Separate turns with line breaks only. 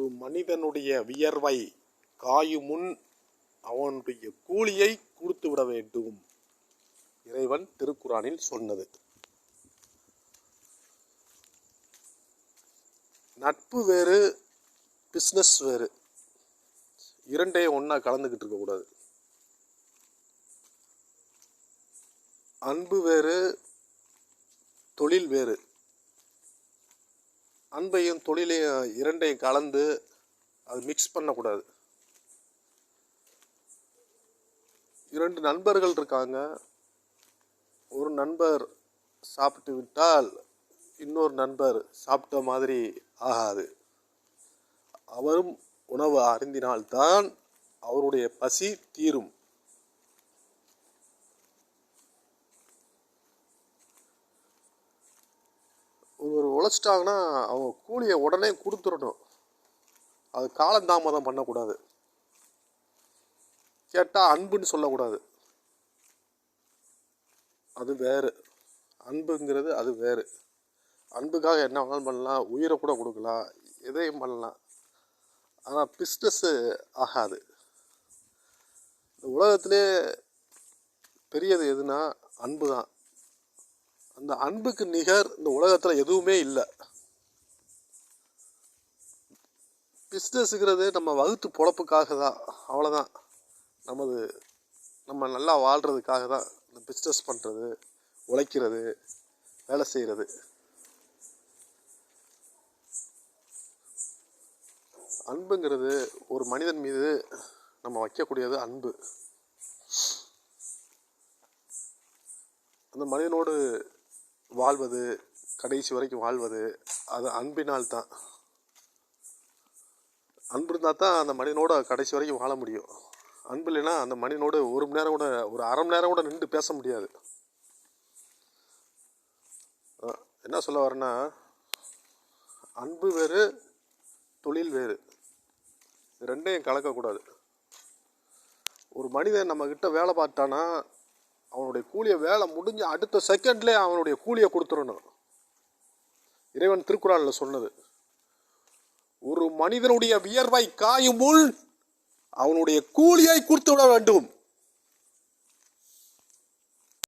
ஒரு மனிதனுடைய வியர்வை காயும் முன் அவனுடைய கூலியை கொடுத்து விட வேண்டும். இறைவன் திருக்குறானில் சொன்னது. நட்பு வேறு, பிஸ்னஸ் வேறு. இரண்டையும் ஒன்றா கலந்துக்கிட்டு இருக்கக்கூடாது. அன்பு வேறு, தொழில் வேறு. அன்பையும் தொழிலையும் இரண்டையும் கலந்து அது மிக்ஸ் பண்ணக்கூடாது. இரண்டு நண்பர்கள் இருக்காங்க. ஒரு நண்பர் சாப்பிட்டு விட்டால் இன்னொரு நண்பர் சாப்பிட்ட மாதிரி ஆகாது. அவரும் உணவு அருந்தினால்தான் அவருடைய பசி தீரும். ஒருவர் உழைச்சிட்டாங்கன்னா அவங்க கூலியை உடனே கொடுத்துடணும். அது காலந்தாமதம் பண்ணக்கூடாது. கேட்டால் அன்புன்னு சொல்லக்கூடாது. அது வேறு. அன்புங்கிறது அது வேறு. அன்புக்காக என்ன வேணாலும் பண்ணலாம், உயிரை கூட கொடுக்கலாம், எதையும் பண்ணலாம். ஆனால் பிஸ்னஸ்ஸு ஆகாது. இந்த உலகத்திலே பெரியது எதுனா அன்பு தான். அந்த அன்புக்கு நிகர் இந்த உலகத்தில் எதுவுமே இல்லை. பிஸ்னஸ்ங்கிறது நம்ம வகுத்து பொழப்புக்காக தான், அவ்வளோதான். நம்ம நல்லா வாழ்கிறதுக்காக தான் இந்த பிஸ்னஸ் பண்ணுறது, உழைக்கிறது, வேலை செய்கிறது. அன்புங்கிறது ஒரு மனிதன் மீது நம்ம வைக்கக்கூடியது அன்பு. அந்த மனிதனோடு வாழ்வது, கடைசி வரைக்கும் வாழ்வது, அது அன்பினால் தான். அன்பு இருந்தால் தான் அந்த மனிதனோட கடைசி வரைக்கும் வாழ முடியும். அன்பு இல்லைன்னா அந்த மனிதனோடு ஒரு மணி நேரம் கூட, ஒரு அரை மணி நேரம் கூட நின்று பேச முடியாது. என்ன சொல்ல வரேன்னா, அன்பு வேறு, தொழில் வேறு. ரெண்டையும் கலக்கக்கூடாது. ஒரு மனிதன் நம்மக்கிட்ட வேலை பார்த்தானா அவனுடைய கூலியை, வேலை முடிஞ்ச அடுத்த செகண்ட்லேயே அவனுடைய கூலியை கொடுத்துடணும். இறைவன் திருக்குறானில் சொன்னது. ஒரு மனிதனுடைய வியர்வை காயும் முன் அவனுடைய கூலியை கொடுத்து விட வேண்டும்.